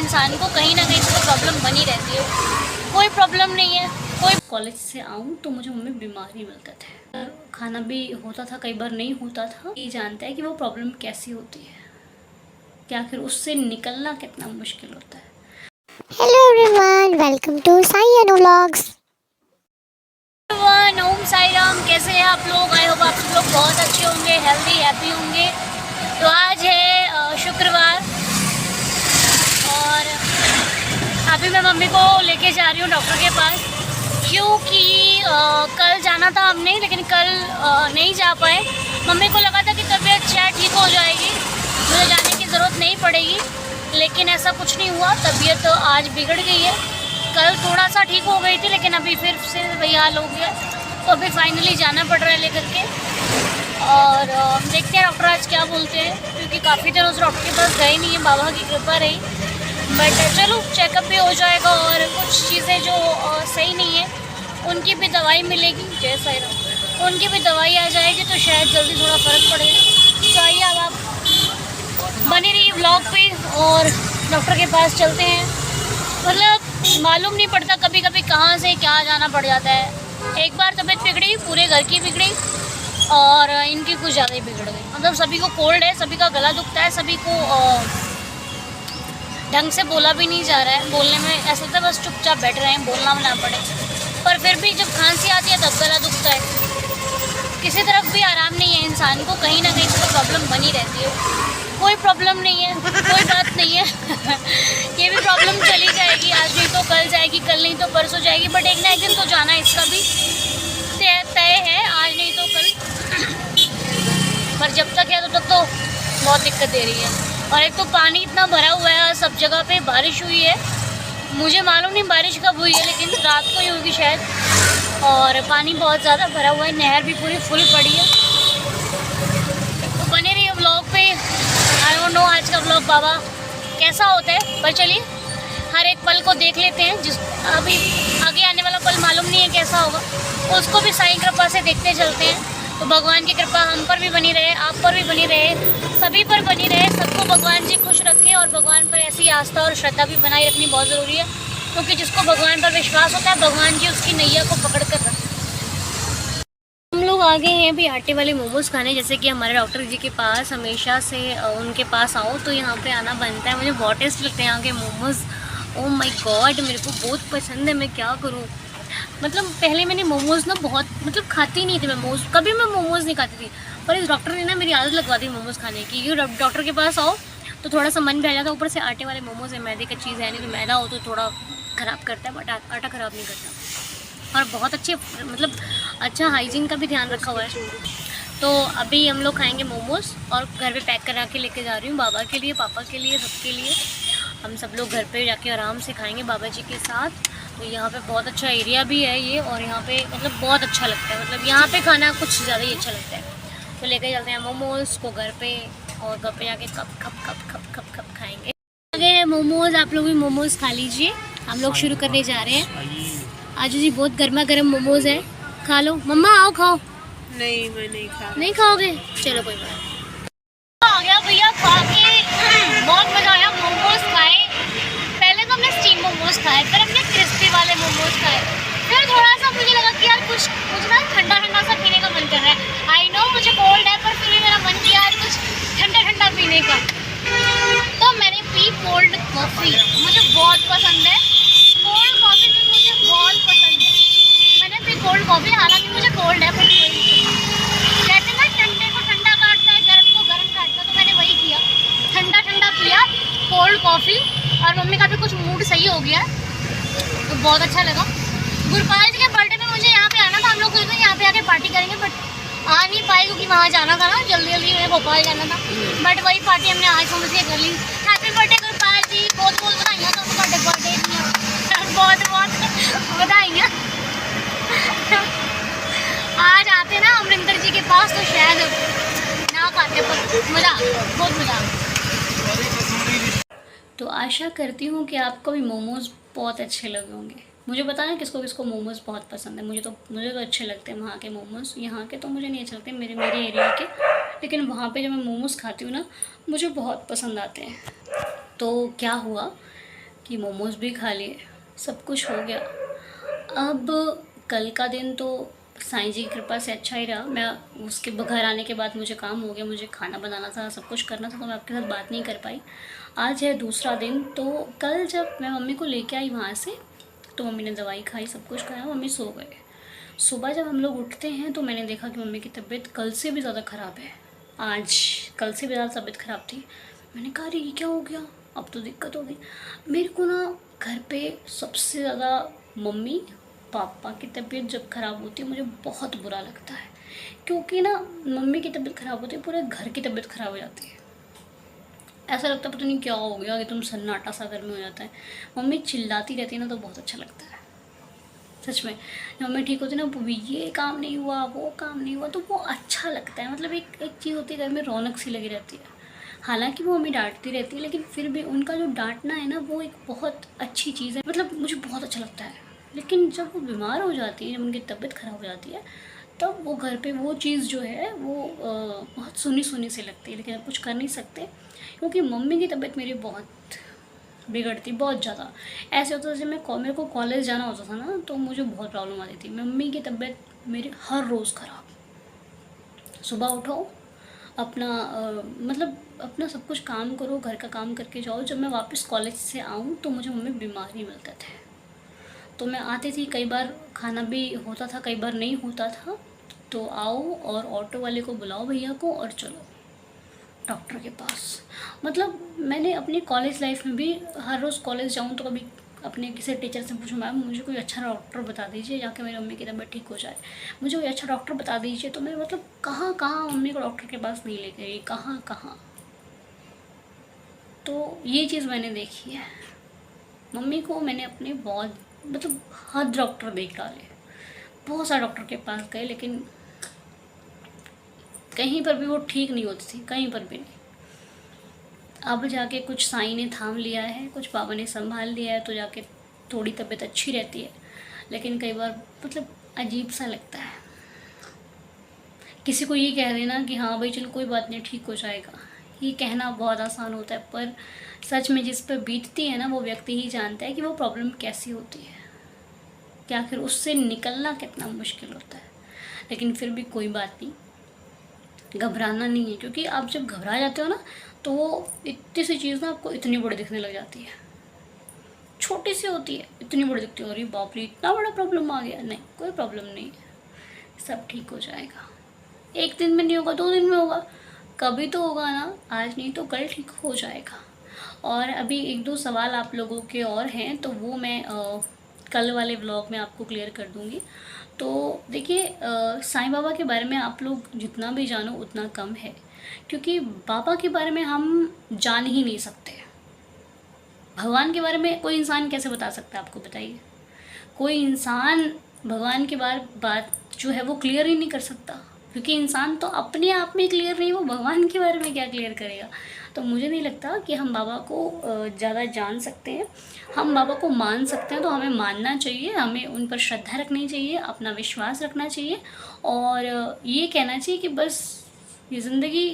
इंसान को कहीं ना कहीं से तो प्रॉब्लम बनी रहती है। कोई प्रॉब्लम नहीं है। कोई कॉलेज से आऊँ तो मुझे मम्मी बीमार ही मिलते थे, खाना भी होता था, कई बार नहीं होता था। ये जानता है कि वो प्रॉब्लम कैसी होती है, क्या फिर उससे निकलना कितना मुश्किल होता है। Hello everyone, welcome to Sai Anu vlogs. Om Sai Ram, कैसे हैं आप लोग? आई होप आप सब लोग बहुत अच्छे होंगे, हेल्दी हैप्पी होंगे। तो आज है शुक्रवार और अभी मैं मम्मी को लेके जा रही हूँ डॉक्टर के पास, क्योंकि कल जाना था हमने, लेकिन कल नहीं जा पाए। मम्मी को लगा था कि तबीयत शायद ठीक हो जाएगी, मुझे जाने की ज़रूरत नहीं पड़ेगी, लेकिन ऐसा कुछ नहीं हुआ। तबीयत आज बिगड़ गई है। कल थोड़ा सा ठीक हो गई थी, लेकिन अभी फिर से वही हाल हो गया। तो अभी फाइनली जाना पड़ रहा है लेकर के, और देखते हैं डॉक्टर आज क्या बोलते हैं, क्योंकि काफ़ी दिनों से डॉक्टर के पास गए नहीं है, बाबा की कृपा रही। बट चलो चेकअप भी हो जाएगा और कुछ चीज़ें जो सही नहीं है उनकी भी दवाई मिलेगी। जय साई राम, उनकी भी दवाई आ जाएगी तो शायद जल्दी थोड़ा फ़र्क पड़ेगा। तो आइए अब आप बने रहिए व्लॉग पे और डॉक्टर के पास चलते हैं। मतलब मालूम नहीं पड़ता कभी कभी कहाँ से क्या जाना पड़ जाता है। एक बार तबीयत बिगड़ी, पूरे घर की बिगड़ी, और इनकी कुछ ज़्यादा ही बिगड़ गई। मतलब सभी को कोल्ड है, सभी का गला दुखता है, सभी को ढंग से बोला भी नहीं जा रहा है। बोलने में ऐसा होता है बस चुपचाप बैठ रहे हैं, बोलना ना पड़े, पर फिर भी जब खांसी आती है तब गला दुखता है। किसी तरफ भी आराम नहीं है इंसान को, कहीं ना कहीं से तो प्रॉब्लम बनी रहती है। कोई प्रॉब्लम नहीं है, कोई बात नहीं है ये भी प्रॉब्लम चली जाएगी, आज नहीं तो कल जाएगी, कल नहीं तो परसों जाएगी, बट एक ना एक दिन तो जाना इसका भी तय है, आज नहीं तो कल। पर जब तक है तब तक तो बहुत दिक्कत दे रही है। और एक तो पानी इतना भरा हुआ है, सब जगह पे बारिश हुई है। मुझे मालूम नहीं बारिश कब हुई है, लेकिन रात को ही होगी शायद। और पानी बहुत ज़्यादा भरा हुआ है, नहर भी पूरी फुल पड़ी है। तो बने रहिए व्लॉग पे। आई डोंट नो आज का व्लॉग बाबा कैसा होता है, पर चलिए हर एक पल को देख लेते हैं। जिस अभी आगे आने वाला पल मालूम नहीं है कैसा होगा, उसको भी साईं कृपा से देखते चलते हैं। तो भगवान की कृपा हम पर भी बनी रहे, आप पर भी बनी रहे, सभी पर बनी रहे। सबको भगवान जी खुश रखें, और भगवान पर ऐसी आस्था और श्रद्धा भी बनाए रखनी बहुत ज़रूरी है, क्योंकि जिसको भगवान पर विश्वास होता है भगवान जी उसकी नैया को पकड़ कर रखते हैं। हम लोग आ गए हैं अभी आटे वाले मोमोज़ खाने। जैसे कि हमारे डॉक्टर जी के पास हमेशा से उनके पास आओ तो यहाँ पे आना बनता है। मुझे बहुत टेस्ट लगते हैं यहाँ के मोमोज़। ओह माय गॉड, मेरे को बहुत पसंद है, मैं क्या करूँ। मतलब पहले मैंने मोमोज़ ना बहुत खाती नहीं थी, मैं मोमोज़ कभी मैं मोमोज़ नहीं खाती थी, पर इस डॉक्टर ने ना मेरी आदत लगवा दी मोमोज़ खाने की। ये डॉक्टर के पास आओ तो थोड़ा सा मन बह जाता है। ऊपर से आटे वाले मोमोज़ है, मैदे का चीज़ है नहीं, तो मैदा हो तो थोड़ा ख़राब करता है, बट आटा ख़राब नहीं करता। और बहुत अच्छे, मतलब अच्छा हाइजीन का भी ध्यान रखा हुआ है। तो अभी हम लोग खाएंगे मोमोज़, और घर पे पैक करा के लेके जा रही हूँ, बाबा के लिए, पापा के लिए, सबके लिए। हम सब लोग घर पे जाके आराम से खाएंगे बाबा जी के साथ। तो यहाँ पे बहुत अच्छा एरिया भी है ये, और यहाँ पे मतलब बहुत अच्छा लगता है, मतलब यहाँ पे खाना कुछ ज़्यादा ही अच्छा लगता है। तो लेके चलते हैं मोमोज़ को घर पे, और घर पे जाके कप खाएंगे। आ गए हैं मोमोज़, आप लोग भी मोमोज़ खा लीजिए। हम लोग शुरू करने जा रहे हैं। आजू जी बहुत गर्मा गर्म मोमोज़ है, खा लो। मम्मा आओ खाओ। नहीं, मैं नहीं खा। नहीं खाओगे? चलो कोई बात। आ गया भैया, खा के बहुत मज़ा आया। मोमोज़ खाए, पहले तो हमने स्टीम मोमोज़ खाए, फिर हमने क्रिस्पी वाले मोमोज़ खाए, फिर थोड़ा सा मुझे लगा कि यार कुछ ना ठंडा ठंडा सा पीने का मन कर रहा है। आई नो मुझे कोल्ड है, पर फिर भी मेरा मन किया यार कुछ ठंडा ठंडा पीने का। तो मैंने पी कोल्ड कॉफ़ी, मुझे बहुत पसंद है कोल्ड कॉफ़ी, भी मुझे बहुत पसंद है। मैंने पी कोल्ड कॉफ़ी, हालांकि मुझे कोल्ड है, पर कहते ना ठंडे को ठंडा काटता है, गर्म को गर्म काटता है, तो मैंने वही किया, ठंडा ठंडा पिया कोल्ड कॉफ़ी। और मम्मी का भी कुछ मूड सही हो गया, तो बहुत अच्छा लगा। गुरपाल जी के बर्थडे में मुझे यहाँ पे आना था, हम लोग सोचे यहाँ पे आके पार्टी करेंगे, बट आ नहीं पाए क्योंकि वहाँ जाना था ना, जल्दी जल्दी में भोपाल जाना था। बट वही पार्टी हमने आज समझ के कर ली। हैप्पी बर्थडे गुरपाल जी, बहुत बहुत बधाइयाँ तो बर्थडे बहुत बहुत बधाइयाँ। आज आते ना अमरिंदर जी के पास तो शायद ना खाते, पर मज़ा, बहुत मज़ा। तो आशा करती हूँ कि आपको भी मोमोज़ बहुत अच्छे लगे होंगे। मुझे पता है किसको किसको मोमोज़ बहुत पसंद है। मुझे तो अच्छे लगते हैं वहाँ के मोमोज़, यहाँ के तो मुझे नहीं अच्छे लगते मेरे एरिया के, लेकिन वहाँ पे जब मैं मोमोज़ खाती हूँ ना मुझे बहुत पसंद आते हैं। तो क्या हुआ कि मोमोज भी खा लिए, सब कुछ हो गया। अब कल का दिन तो साईं जी की कृपा से अच्छा ही रहा। मैं उसके घर आने के बाद मुझे काम हो गया, मुझे खाना बनाना था, सब कुछ करना था, तो मैं आपके साथ बात नहीं कर पाई। आज है दूसरा दिन। तो कल जब मैं मम्मी को लेके आई वहाँ से, तो मम्मी ने दवाई खाई, सब कुछ खाया, मम्मी सो गए। सुबह जब हम लोग उठते हैं तो मैंने देखा कि मम्मी की तबीयत कल से भी ज़्यादा ख़राब है। आज कल से भी ज़्यादा तबीयत ख़राब थी। मैंने कहा अरे ये क्या हो गया, अब तो दिक्कत हो गई। मेरे को ना घर पे सबसे ज़्यादा मम्मी पापा की तबीयत जब ख़राब होती है मुझे बहुत बुरा लगता है, क्योंकि ना मम्मी की तबीयत ख़राब होती है पूरे घर की तबीयत ख़राब हो जाती है। ऐसा लगता है पता नहीं क्या हो गया, एकदम सन्नाटा सा घर में हो जाता है। मम्मी चिल्लाती रहती है ना तो बहुत अच्छा लगता है सच में। जब मम्मी ठीक होती है ना, ये काम नहीं हुआ, वो काम नहीं हुआ, तो वो अच्छा लगता है। मतलब एक चीज़ होती है घर में, रौनक सी लगी रहती है। हालांकि वो मम्मी डांटती रहती है, लेकिन फिर भी उनका जो डांटना है ना वो एक बहुत अच्छी चीज़ है। मतलब मुझे बहुत अच्छा लगता है। लेकिन जब वो बीमार हो जाती है, जब उनकी तबीयत ख़राब हो जाती है, तब वो घर पे वो चीज़ जो है वो बहुत सुनी सुनी सी लगती है। लेकिन अब कुछ कर नहीं सकते, क्योंकि मम्मी की तबीयत मेरी बहुत बिगड़ती, बहुत ज़्यादा। ऐसे होता था जब मेरे को कॉलेज जाना होता था ना, तो मुझे बहुत प्रॉब्लम आती थी। मम्मी की तबीयत मेरी हर रोज़ ख़राब। सुबह उठो, अपना मतलब अपना सब कुछ काम करो, घर का काम करके जाओ। जब मैं वापस कॉलेज से आऊँ तो मुझे मम्मी बीमार ही मिलते थे। तो मैं आती थी, कई बार खाना भी होता था, कई बार नहीं होता था, तो आओ और ऑटो वाले को बुलाओ भैया को और चलो डॉक्टर के पास। मतलब मैंने अपनी कॉलेज लाइफ में भी हर रोज़ कॉलेज जाऊँ तो कभी अपने किसी टीचर से पूछूं मैम मुझे कोई अच्छा डॉक्टर बता दीजिए, जाके मेरी मम्मी की तबीयत ठीक हो जाए, मुझे कोई अच्छा डॉक्टर बता दीजिए। तो मैं मतलब कहाँ कहाँ मम्मी को डॉक्टर के पास नहीं लेके गई, कहाँ कहाँ। तो ये चीज़ मैंने देखी है। मम्मी को मैंने अपने बहुत मतलब हद डॉक्टर देख डाले, बहुत सारे डॉक्टर के पास गए, लेकिन कहीं पर भी वो ठीक नहीं होती थी, कहीं पर भी नहीं। अब जाके कुछ साईं ने थाम लिया है, कुछ बाबा ने संभाल लिया है, तो जाके थोड़ी तबीयत अच्छी रहती है। लेकिन कई बार मतलब अजीब सा लगता है। किसी को ये कह देना कि हाँ भाई चलो कोई बात नहीं ठीक हो जाएगा, ये कहना बहुत आसान होता है, पर सच में जिस पर बीतती है ना वो व्यक्ति ही जानता है कि वो प्रॉब्लम कैसी होती है, क्या फिर उससे निकलना कितना मुश्किल होता है। लेकिन फिर भी कोई बात नहीं, घबराना नहीं है, क्योंकि आप जब घबरा जाते हो ना तो वो इतनी सी चीज़ ना आपको इतनी बड़ी दिखने लग जाती है। छोटी सी होती है, इतनी बड़ी दिखती है, अरे बाप रे इतना बड़ा प्रॉब्लम आ गया। नहीं, कोई प्रॉब्लम नहीं है, सब ठीक हो जाएगा। एक दिन में नहीं होगा, 2 दिन में होगा, कभी तो होगा ना, आज नहीं तो कल ठीक हो जाएगा। और अभी 1-2 सवाल आप लोगों के और हैं, तो वो मैं कल वाले व्लॉग में आपको क्लियर कर दूँगी। तो देखिए साईं बाबा के बारे में आप लोग जितना भी जानो उतना कम है, क्योंकि बाबा के बारे में हम जान ही नहीं सकते। भगवान के बारे में कोई इंसान कैसे बता सकता है, आपको बताइए। कोई इंसान भगवान के बात जो है वो क्लियर ही नहीं कर सकता, क्योंकि इंसान तो अपने आप में क्लियर नहीं, वो भगवान के बारे में क्या क्लियर करेगा। तो मुझे नहीं लगता कि हम बाबा को ज़्यादा जान सकते हैं। हम बाबा को मान सकते हैं तो हमें मानना चाहिए, हमें उन पर श्रद्धा रखनी चाहिए, अपना विश्वास रखना चाहिए, और ये कहना चाहिए कि बस ये ज़िंदगी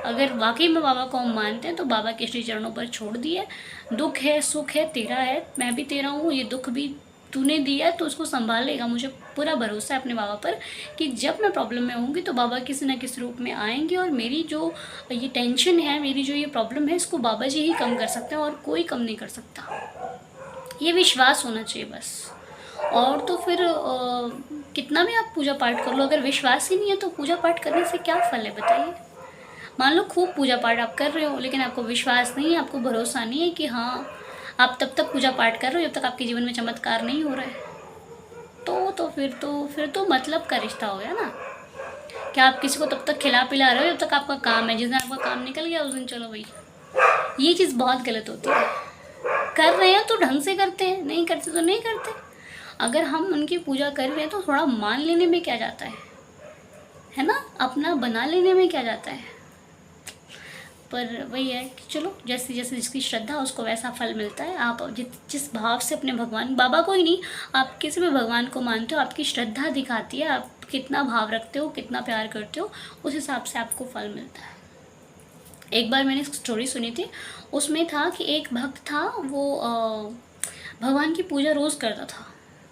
अगर वाकई में बाबा को हम मानते हैं तो बाबा के श्री चरणों पर छोड़ दिए। दुख है सुख है तेरा है, मैं भी तेरा हूँ, ये दुख भी तूने दिया है तो उसको संभालेगा। मुझे पूरा भरोसा है अपने बाबा पर कि जब मैं प्रॉब्लम में होंगी तो बाबा किसी न किसी रूप में आएंगे, और मेरी जो ये टेंशन है, मेरी जो ये प्रॉब्लम है, इसको बाबा जी ही कम कर सकते हैं और कोई कम नहीं कर सकता। ये विश्वास होना चाहिए बस। और तो फिर कितना भी आप पूजा पाठ कर लो, अगर विश्वास ही नहीं है तो पूजा पाठ करने से क्या फल है बताइए। मान लो खूब पूजा पाठ आप कर रहे हो, लेकिन आपको विश्वास नहीं है, आपको भरोसा नहीं है कि हाँ आप तब तक पूजा पाठ कर रहे हो जब तक आपके जीवन में चमत्कार नहीं हो रहा है, तो फिर तो मतलब का रिश्ता हो गया ना। क्या आप किसी को तब तक खिला पिला रहे हो जब तक आपका काम है, जिस दिन आपका काम निकल गया उस दिन चलो भाई। ये चीज़ बहुत गलत होती है। कर रहे हैं तो ढंग से करते हैं, नहीं करते तो नहीं करते। अगर हम उनकी पूजा कर रहे हैं तो थोड़ा मान लेने में क्या जाता है ना, अपना बना लेने में क्या जाता है। पर वही है कि चलो जैसे जैसे जिसकी श्रद्धा उसको वैसा फल मिलता है। आप जिस भाव से अपने भगवान, बाबा को ही नहीं, आप किसी भी भगवान को मानते हो, आपकी श्रद्धा दिखाती है, आप कितना भाव रखते हो, कितना प्यार करते हो, उस हिसाब से आपको फल मिलता है। एक बार मैंने स्टोरी सुनी थी, उसमें था कि एक भक्त था, वो भगवान की पूजा रोज़ करता था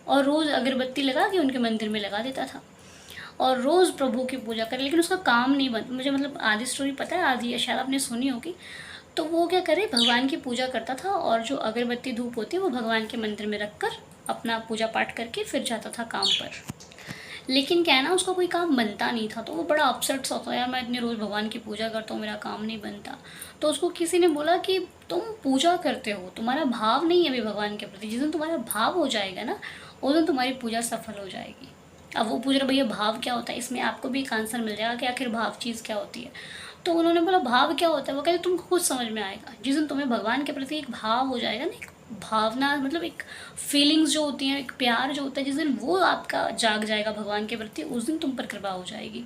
और रोज़ अगरबत्ती लगा के उनके मंदिर में लगा देता था और रोज़ प्रभु की पूजा करे, लेकिन उसका काम नहीं बन, मुझे मतलब आधी स्टोरी पता है, आधी या शायद आपने सुनी होगी। तो वो क्या करे, भगवान की पूजा करता था और जो अगरबत्ती धूप होती है वो भगवान के मंदिर में रख कर अपना पूजा पाठ करके फिर जाता था काम पर। लेकिन क्या है ना, उसका कोई काम बनता नहीं था, तो वो बड़ा अपसेट सा होता, यार मैं इतनी रोज़ भगवान की पूजा करता हूँ, मेरा काम नहीं बनता। तो उसको किसी ने बोला कि तुम पूजा करते हो, तुम्हारा भाव नहीं है अभी भगवान के प्रति, जिस दिन तुम्हारा भाव हो जाएगा ना, उस दिन तुम्हारी पूजा सफल हो जाएगी। अब वो पूछ रहे भैया भाव क्या होता है, इसमें आपको भी एक आंसर मिल जाएगा कि आखिर भाव चीज़ क्या होती है। तो उन्होंने बोला भाव क्या होता है, वो कहते तुमको खुद समझ में आएगा, जिस दिन तुम्हें भगवान के प्रति एक भाव हो जाएगा ना, एक भावना मतलब एक फीलिंग्स जो होती हैं, एक प्यार जो होता है, जिस दिन वो आपका जाग जाएगा भगवान के प्रति, उस दिन तुम पर कृपा हो जाएगी।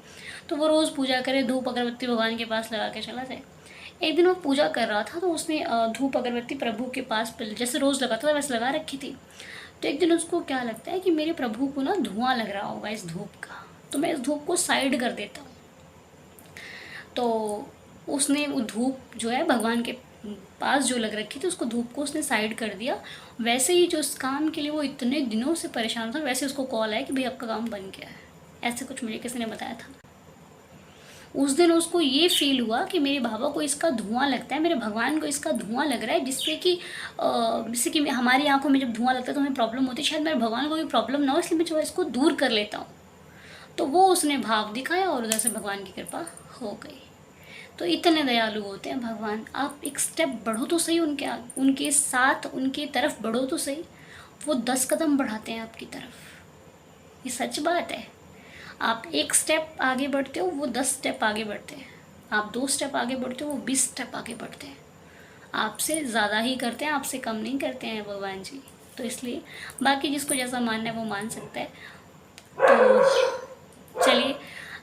तो वो रोज़ पूजा करे, धूप अगरबत्ती भगवान के पास लगा के चला जाए। एक दिन वो पूजा कर रहा था, तो उसने धूप अगरबत्ती प्रभु के पास जैसे रोज़ लगाता था वैसे लगा रखी थी। तो एक दिन उसको क्या लगता है कि मेरे प्रभु को ना धुआं लग रहा होगा इस धूप का, तो मैं इस धूप को साइड कर देता हूँ। तो उसने वो धूप जो है भगवान के पास जो लग रखी थी, उसको धूप को उसने साइड कर दिया। वैसे ही जो उस काम के लिए वो इतने दिनों से परेशान था, वैसे उसको कॉल आया कि भाई आपका काम बन गया है, ऐसे कुछ मुझे किसी ने बताया था। उस दिन उसको ये फील हुआ कि मेरे बाबा को इसका धुआं लगता है, मेरे भगवान को इसका धुआं लग रहा है, जिससे कि हमारी आंखों में जब धुआं लगता है तो हमें प्रॉब्लम होती है, शायद मेरे भगवान को भी प्रॉब्लम ना हो, इसलिए मैं जो इसको दूर कर लेता हूँ। तो वो उसने भाव दिखाया और उधर से भगवान की कृपा हो गई। तो इतने दयालु होते हैं भगवान। आप एक स्टेप बढ़ो तो सही, उनके साथ उनकी तरफ बढ़ो तो सही, वो 10 कदम बढ़ाते हैं आपकी तरफ। ये सच बात है। आप एक स्टेप आगे बढ़ते हो, वो 10 स्टेप आगे बढ़ते हैं। आप 2 स्टेप आगे बढ़ते हो, वो 20 स्टेप आगे बढ़ते हैं। आपसे ज़्यादा ही करते हैं, आपसे कम नहीं करते हैं भगवान जी। तो इसलिए बाकी जिसको जैसा मानना है वो मान सकता है। तो चलिए,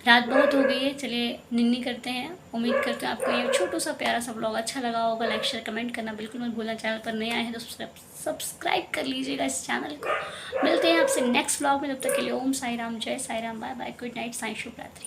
रात बहुत हो गई है, चलिए निन्नी करते हैं। उम्मीद करते हैं आपको ये छोटा सा प्यारा सा ब्लॉग अच्छा लगा होगा। लाइक शेयर कमेंट करना बिल्कुल मत भूलना। चैनल पर नए आए हैं तो सब्सक्राइब कर लीजिएगा इस चैनल को। मिलते हैं आपसे नेक्स्ट ब्लॉग में, तब तक के लिए ओम साई राम, जय Sai Ram, bye bye, good night, Sai शुभ रात्रि।